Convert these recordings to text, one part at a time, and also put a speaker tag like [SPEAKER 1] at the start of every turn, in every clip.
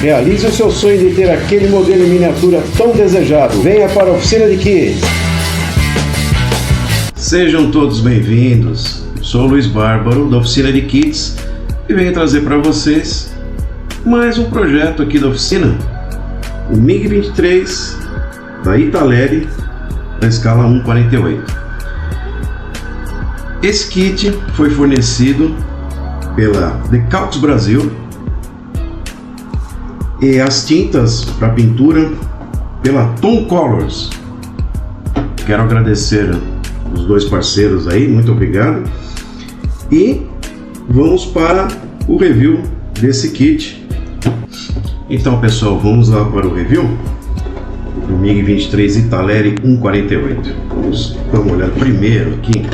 [SPEAKER 1] Realize o seu sonho de ter aquele modelo em miniatura tão desejado. Venha para a Oficina de Kits.
[SPEAKER 2] Sejam todos bem-vindos. Eu sou o Luiz Bárbaro, da Oficina de Kits, e venho trazer para vocês mais um projeto aqui da oficina, o MiG-23 da Italeri, da escala 1/48. Esse kit foi fornecido pela Decalques Brasil e as tintas para pintura pela Tom Colors. Quero agradecer os dois parceiros aí, muito obrigado. E vamos para o review desse kit. Então, pessoal, vamos lá para o review do MiG-23 Italeri 1/48. Vamos dar uma olhada primeiro aqui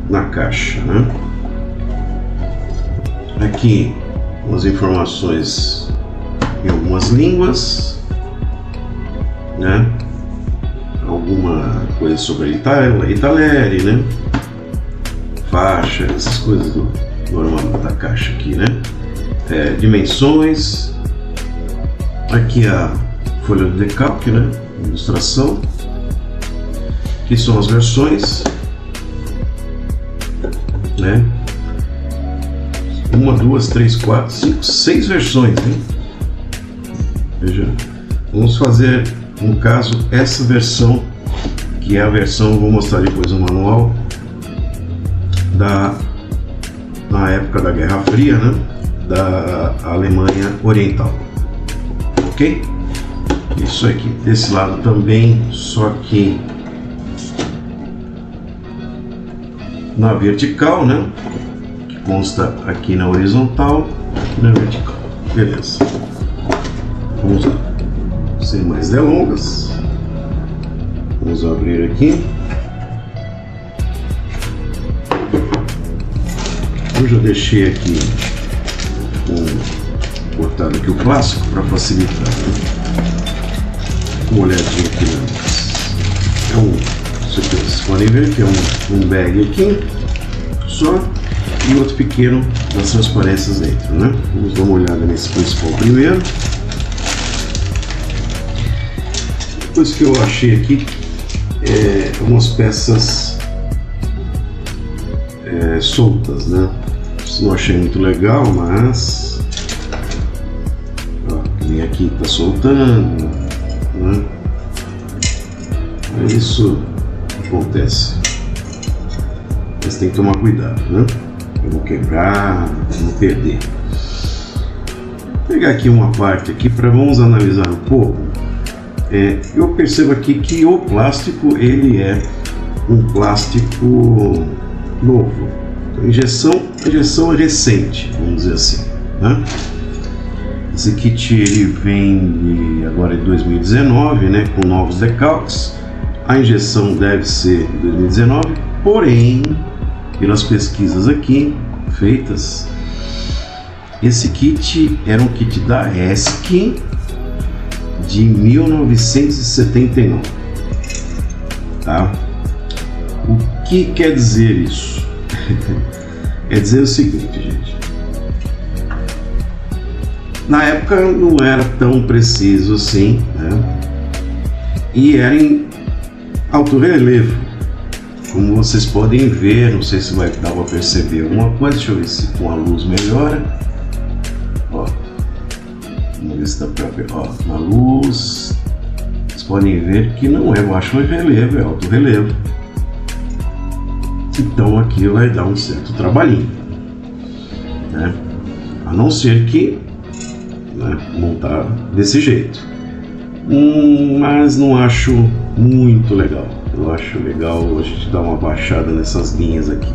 [SPEAKER 2] na caixa, né? Aqui umas informações em algumas línguas, né? Alguma coisa sobre a Italeri, né? Faixa, essas coisas do normal da caixa aqui, né? Dimensões. Aqui a folha de decalque, né? Ilustração. Aqui são as versões, né? 1, 2, 3, 4, 5, 6 versões, hein? Veja, vamos fazer, no caso, essa versão, que é a versão, vou mostrar depois o manual, na época da Guerra Fria, né? Da Alemanha Oriental. Ok? Isso aqui, desse lado também, só que na vertical, né? Que consta aqui na horizontal e na vertical. Beleza. Vamos lá. Sem mais delongas, vamos abrir aqui. Eu já deixei aqui cortado aqui o plástico para facilitar, né? Uma olhadinha aqui, né? Vocês podem ver que é um bag aqui só e outro pequeno das transparências dentro, né? Vamos dar uma olhada nesse principal primeiro. Depois que eu achei aqui algumas peças soltas, né? Não achei muito legal, mas nem aqui tá soltando, né? Isso acontece, mas tem que tomar cuidado, né? Eu vou quebrar, não perder. Vou pegar aqui uma parte aqui para vamos analisar um pouco. Eu percebo aqui que o plástico ele é um plástico novo. A injeção é recente, vamos dizer assim, né? Esse kit ele vem agora de 2019, né, com novos decalques. A injeção deve ser de 2019, porém, pelas pesquisas aqui feitas, esse kit era um kit da ESC de 1979, tá? O que quer dizer isso? Quer dizer o seguinte, gente. Na época não era tão preciso assim, né? E era em alto relevo, como vocês podem ver. Não sei se vai dar para perceber alguma coisa. Deixa eu ver se com a luz melhora. Ó, vamos ver se dá para ver. Ó, na luz, vocês podem ver que não é baixo relevo, é alto relevo. Então aqui vai dar um certo trabalhinho, né? A não ser que, né, montar desse jeito, mas não acho muito legal. Eu acho legal a gente dar uma baixada nessas linhas aqui,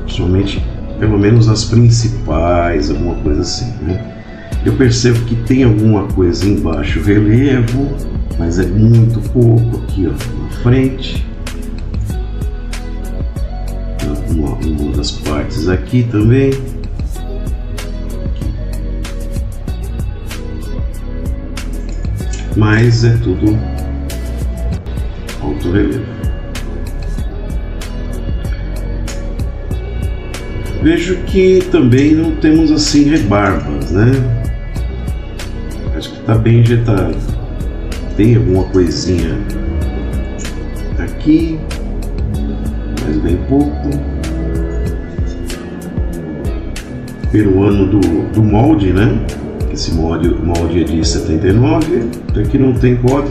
[SPEAKER 2] principalmente, pelo menos as principais, alguma coisa assim, né? Eu percebo que tem alguma coisa em baixo relevo, mas é muito pouco aqui, ó, na frente. Uma das partes aqui também. Mas é tudo alto relevo. Vejo que também não temos assim rebarbas, né? Acho que está bem injetado. Tem alguma coisinha aqui, mas bem pouco. Pelo ano do molde, né? Esse molde é de 79, até que não tem, pode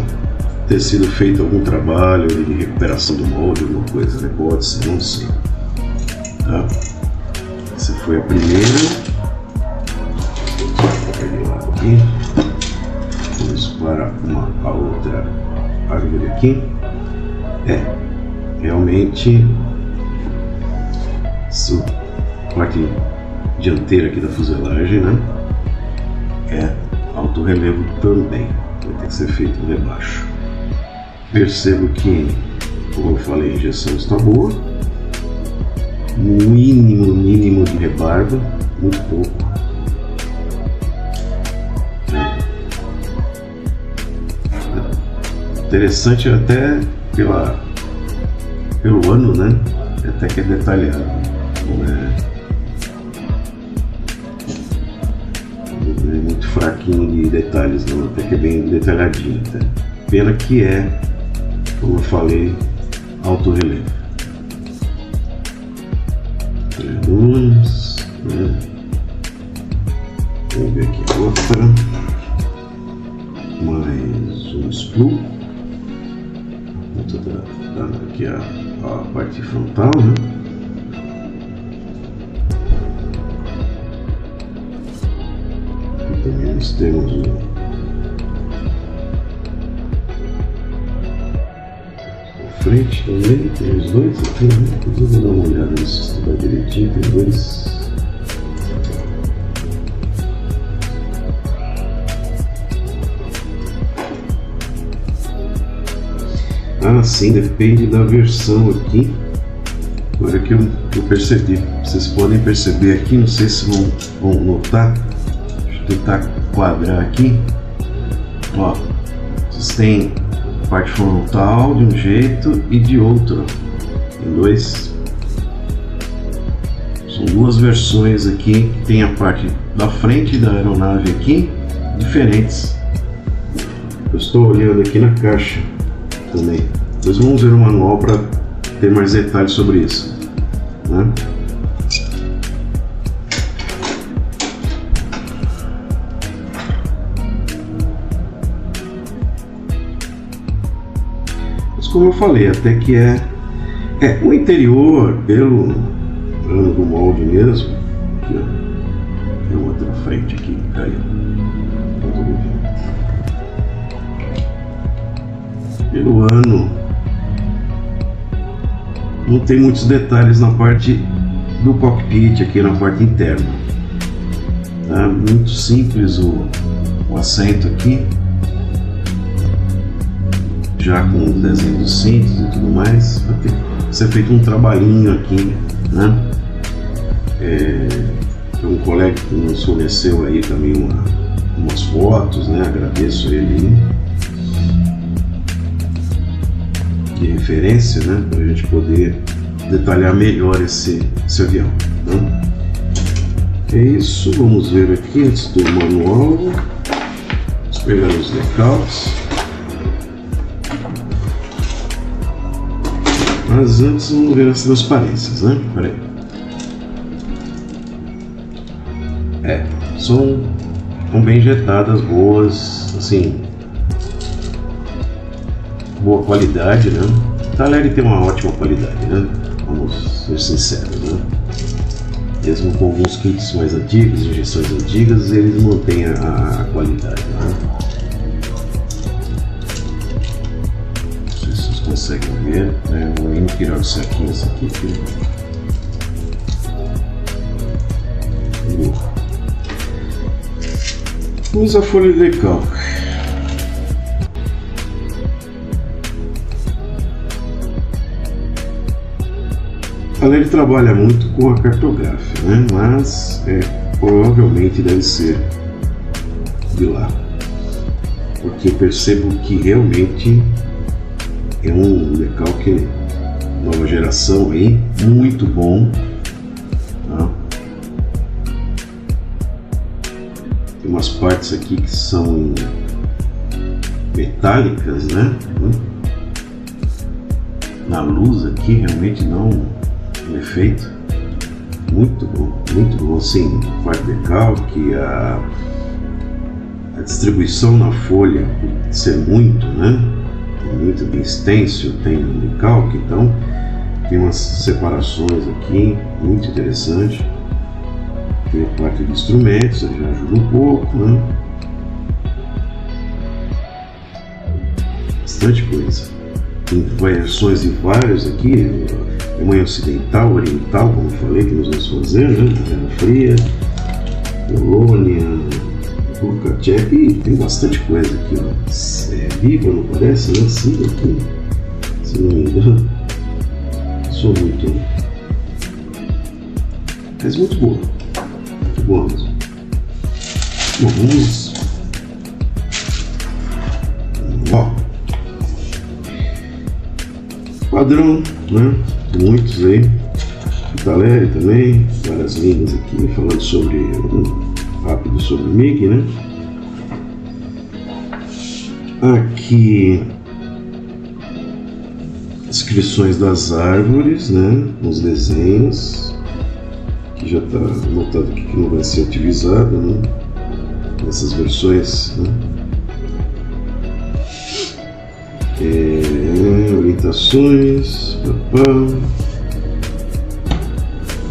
[SPEAKER 2] ter sido feito algum trabalho de recuperação do molde, alguma coisa, né? Pode ser, não sei. Tá? Essa foi a primeira. Aqui. Vamos para a outra árvore aqui. Realmente essa parte dianteira aqui da fuselagem, né? Alto relevo também, vai ter que ser feito no rebaixo. Percebo que, como eu falei, a injeção está boa, mínimo de rebarba, muito pouco. Interessante até pelo ano, né? Até que é detalhado, não é muito fraquinho de detalhes, não, até que é bem detalhadinho. Até. Pena que como eu falei, alto relevo. Vamos ver aqui a outra. Mais um splu. Dando aqui a parte frontal, né? Aqui também nós temos frente também, tem os dois aqui, né? Depois eu vou dar uma olhada se está direitinho, tem dois. Sim, depende da versão aqui. Agora que eu percebi, vocês podem perceber aqui, não sei se vão notar. Deixa eu tentar quadrar aqui. Ó, vocês têm parte frontal de um jeito e de outro. Tem são duas versões aqui que tem a parte da frente da aeronave aqui diferentes. Eu estou olhando aqui na caixa também. Depois vamos ver o manual para ter mais detalhes sobre isso, né? Mas como eu falei, até que o interior, pelo ano do molde mesmo, aqui, ó, tem outra frente aqui que caiu. Pelo ano, não tem muitos detalhes na parte do cockpit, aqui na parte interna. Tá? Muito simples o assento aqui, já com o desenho dos cintos e tudo mais. Vai ter que ser feito um trabalhinho aqui, né? Tem um colega que nos forneceu aí também umas fotos, né? Agradeço ele de referência, né, para a gente poder detalhar melhor esse avião. Né? É isso, vamos ver aqui antes do manual. Vamos pegar os decals. Mas antes vamos ver as transparências, né? Peraí. São bem injetadas, boas, assim, boa qualidade, né? O Talher tem uma ótima qualidade, né? Vamos ser sinceros, né? Mesmo com alguns kits mais antigos, injeções antigas, eles mantêm a qualidade, né? Não sei se vocês conseguem ver, né? Eu vou tirar os saquinhos aqui. Vamos à folha de decal. Ele trabalha muito com a cartográfica, né? Mas provavelmente deve ser de lá, porque percebo que realmente é um decalque nova geração aí, muito bom, tá? Tem umas partes aqui que são metálicas, né? Na luz aqui realmente dá um efeito muito bom, assim, parte decalque, a distribuição na folha, por ser muito, né? Tem muito de stencil, tem decalque, então tem umas separações aqui, muito interessante. Tem a parte de instrumentos, já ajuda um pouco, né? Bastante coisa. Tem variações de vários aqui, Alemanha Ocidental, Oriental, como eu falei, que nós vamos fazer, né? Guerra Fria, Polônia, República Tcheca, e tem bastante coisa aqui, ó. Líbano, parece, né? Sim, aqui, se não me engano. Sou muito. Mas muito boa. Muito boa mesmo. Bom, vamos. Ó. Padrão, né? Muitos aí. Taleri também. Várias linhas aqui falando sobre. Rápido sobre o MIG, né? Aqui. Descrições das árvores, né? Os desenhos. Que já está anotado aqui que não vai ser utilizado, né? Nessas versões, né? Orientações.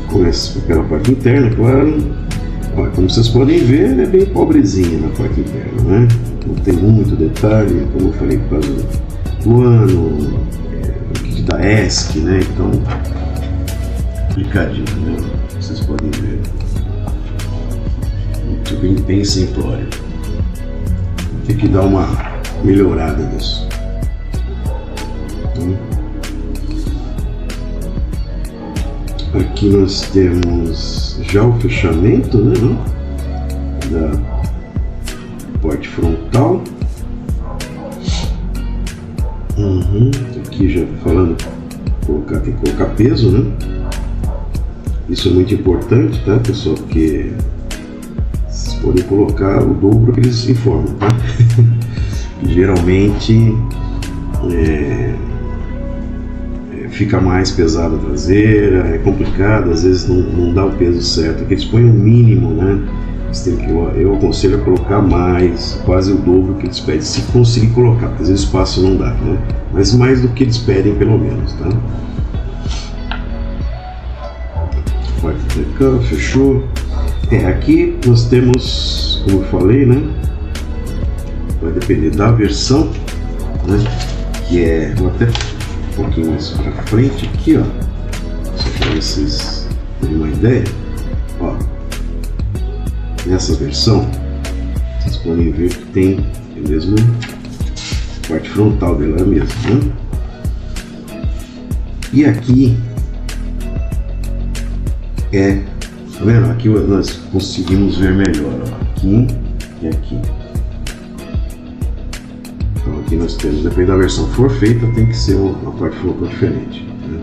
[SPEAKER 2] Começa com aquela parte interna, claro. Ó, como vocês podem ver, ele é bem pobrezinha na parte interna, né? Não tem muito detalhe, como eu falei, por causa do ano, da ESC, né? Então, complicadinho, né? Vocês podem ver. Muito bem simplório. Tem que dar uma melhorada nisso. Aqui nós temos já o fechamento, né, da parte frontal. Aqui já falando, tem que colocar peso, né? Isso é muito importante, tá, pessoal? Porque vocês podem colocar o dobro que eles informam, tá? Geralmente fica mais pesada a traseira, é complicado, às vezes não dá o peso certo, porque eles põem o mínimo, né? Eu aconselho a colocar mais, quase o dobro que eles pedem, se conseguir colocar, porque às vezes o espaço não dá, né? Mas mais do que eles pedem, pelo menos, tá? Fechou. Aqui nós temos, como eu falei, né? Vai depender da versão, né? Que é, vou até um pouquinho mais para frente aqui, ó, só para vocês terem uma ideia, ó, nessa versão vocês podem ver que tem a mesma parte frontal dela, é a mesma, né? E aqui tá vendo? Aqui nós conseguimos ver melhor, ó, aqui e aqui. Então aqui nós temos, dependendo da versão que for feita, tem que ser uma parte frontal diferente, né?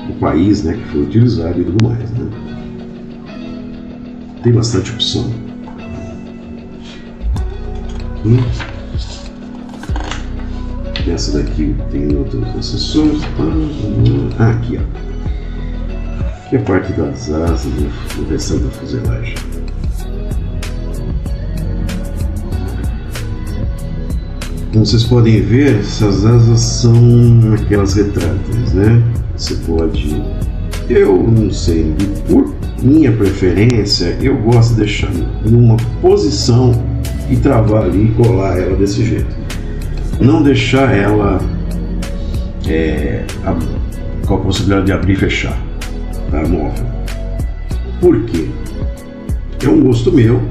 [SPEAKER 2] O país, né, que foi utilizado e tudo mais, né? Tem bastante opção. Essa daqui tem outros acessórios. Aqui, ó. Aqui é a parte das asas do restante da fuselagem. Como vocês podem ver, essas asas são aquelas retráteis, né? Você pode... Eu não sei, por minha preferência, eu gosto de deixar em uma posição e travar ali e colar ela desse jeito. Não deixar ela com a possibilidade de abrir e fechar, tá? Móvel. Por quê? É um gosto meu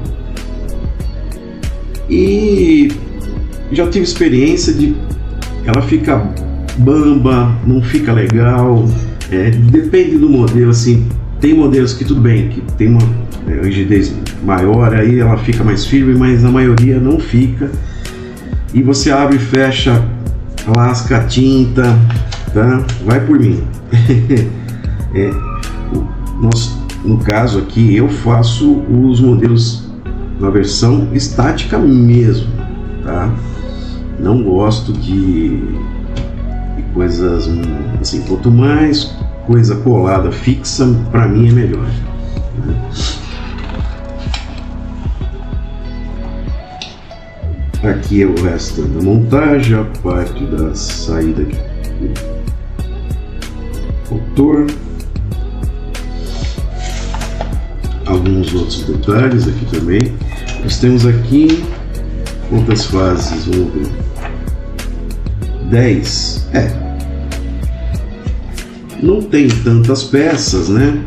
[SPEAKER 2] e já tive experiência de ela fica bamba, não fica legal, depende do modelo, assim, tem modelos que tudo bem, que tem uma rigidez maior, aí ela fica mais firme, mas a maioria não fica, e você abre e fecha, lasca a tinta, tá? Vai por mim. No caso aqui, eu faço os modelos na versão estática mesmo, tá? Não gosto de coisas assim, quanto mais coisa colada fixa, para mim é melhor, né? Aqui é o resto da montagem, a parte da saída aqui do motor, alguns outros detalhes aqui também. Nós temos aqui quantas fases? Vamos ver. 10. Não tem tantas peças, né?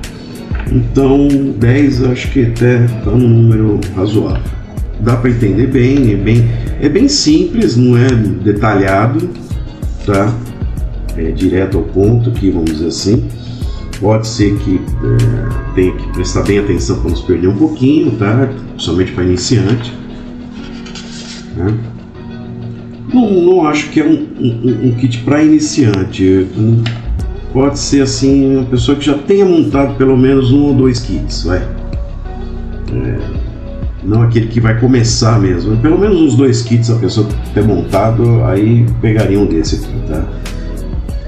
[SPEAKER 2] Então 10 eu acho que até tá um número razoável. Dá para entender bem, é bem simples, não é detalhado, tá? É direto ao ponto aqui, vamos dizer assim. Pode ser que tenha que prestar bem atenção para não se perder um pouquinho, tá? Somente para iniciante, né? Não acho que é um kit para iniciante. Pode ser assim, uma pessoa que já tenha montado pelo menos 1 ou 2 kits, vai. Não aquele que vai começar mesmo. Pelo menos uns 2 kits a pessoa ter montado, aí pegaria um desse aqui, tá?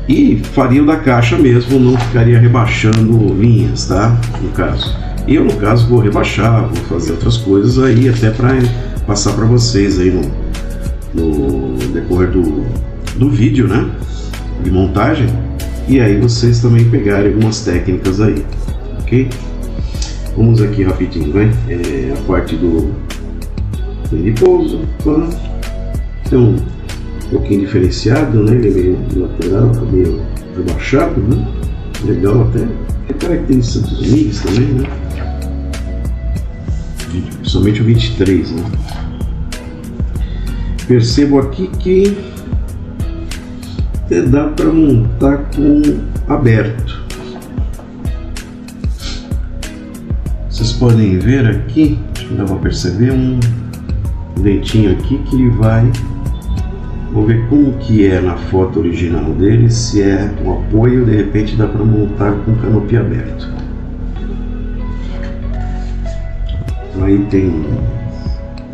[SPEAKER 2] E faria o da caixa mesmo, não ficaria rebaixando linhas, tá? No caso. Eu, no caso, vou rebaixar, vou fazer outras coisas aí, até para passar para vocês aí no decorrer do vídeo, né? De montagem. E aí vocês também pegarem algumas técnicas aí, ok? Vamos aqui rapidinho, né? A parte do de pouso, tem um pouquinho diferenciado, né? Ele é meio lateral, meio rebaixado, né? Legal até. É característica dos MIGs também, né? Somente o 23, né? Percebo aqui que dá para montar com aberto. Vocês podem ver aqui, acho que dá para perceber um dentinho aqui que ele vai. Vou ver como que é na foto original dele, se é um apoio, de repente dá para montar com o canopy aberto. Aí tem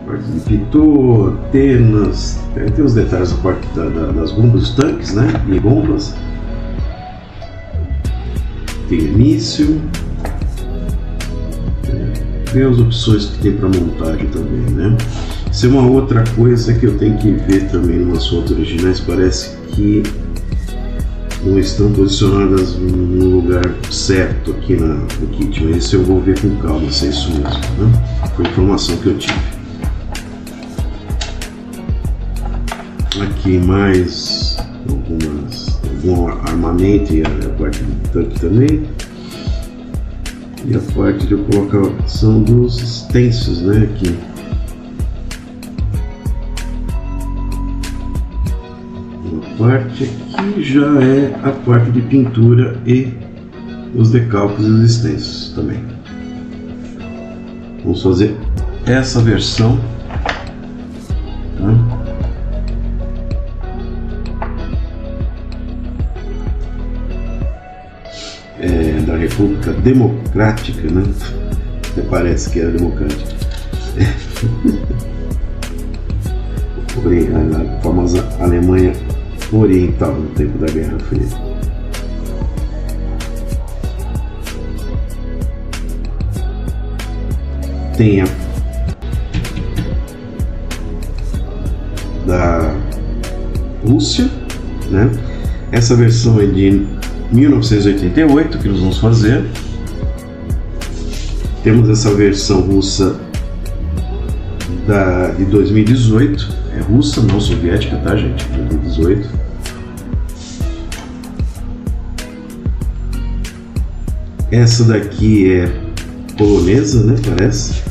[SPEAKER 2] parte de pitô, antenas, tem os detalhes da parte das bombas dos tanques, né? E bombas. Tem início. Ver as opções que tem para montagem também, né? Isso é uma outra coisa que eu tenho que ver também nas fotos originais. Parece que não estão posicionadas no lugar certo aqui no kit, mas isso eu vou ver com calma se é isso mesmo, né? Foi a informação que eu tive. Aqui mais algum armamento e a parte do tanque também. E a parte de colocação dos extensos, né, aqui. Uma parte aqui já é a parte de pintura e os decalques e os extensos também. Vamos fazer essa versão, tá? Da República Democrática, né? Até parece que era democrática. A famosa Alemanha Oriental no tempo da Guerra Fria. Tem a da Rússia, né? Essa versão é de 1988 que nós vamos fazer. Temos essa versão russa de 2018. É russa, não soviética, tá, gente? 2018. Essa daqui é polonesa, né? Parece.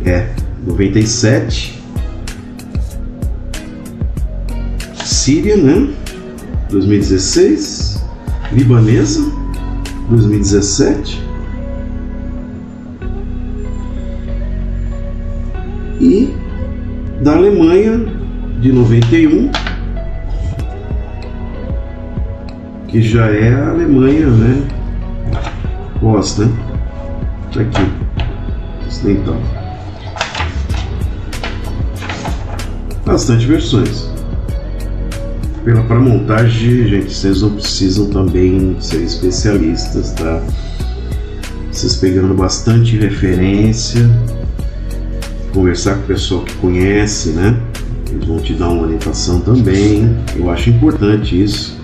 [SPEAKER 2] É 97. Síria, né? 2016. Libanesa, 2017, e da Alemanha de 91, que já é a Alemanha, né? Pós, né? Aqui, ocidental. bastante versões. Para montagem, gente, vocês não precisam também ser especialistas, tá? Vocês pegando bastante referência, conversar com o pessoal que conhece, né? Eles vão te dar uma orientação também. Eu acho importante isso,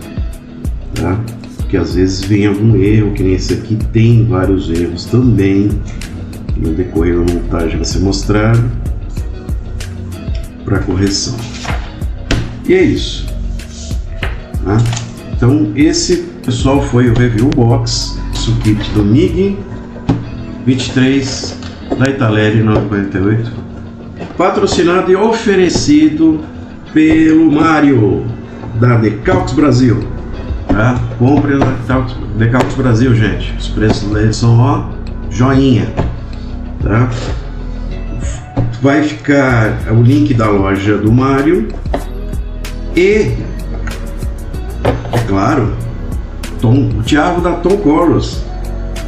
[SPEAKER 2] tá? Porque às vezes vem algum erro, que nem esse aqui tem vários erros também. No decorrer da montagem vai ser mostrado para correção. E é isso, tá? Então esse, pessoal, foi o Review Box Kit do MiG 23 da Italeri 948, patrocinado e oferecido pelo Mário da Decalques Brasil, tá? Compre na Decalques Brasil, gente. Os preços deles são, ó, joinha, tá? Vai ficar o link da loja do Mário e, é claro, o Thiago da Tom Colors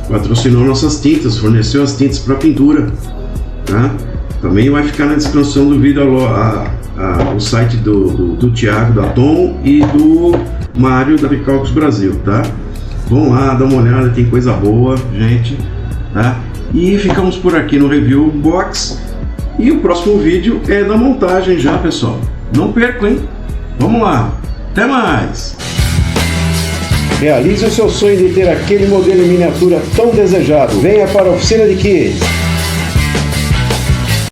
[SPEAKER 2] patrocinou nossas tintas, forneceu as tintas para pintura, tá? Também vai ficar na descrição do vídeo o site do Thiago da Tom e do Mário da Decalques Brasil, tá? Vão lá, dá uma olhada, tem coisa boa, gente, tá? E ficamos por aqui no Review Box. E o próximo vídeo é da montagem já, pessoal. Não percam, hein? Vamos lá. Até mais!
[SPEAKER 1] Realize o seu sonho de ter aquele modelo em miniatura tão desejado. Venha para a Oficina de Kids.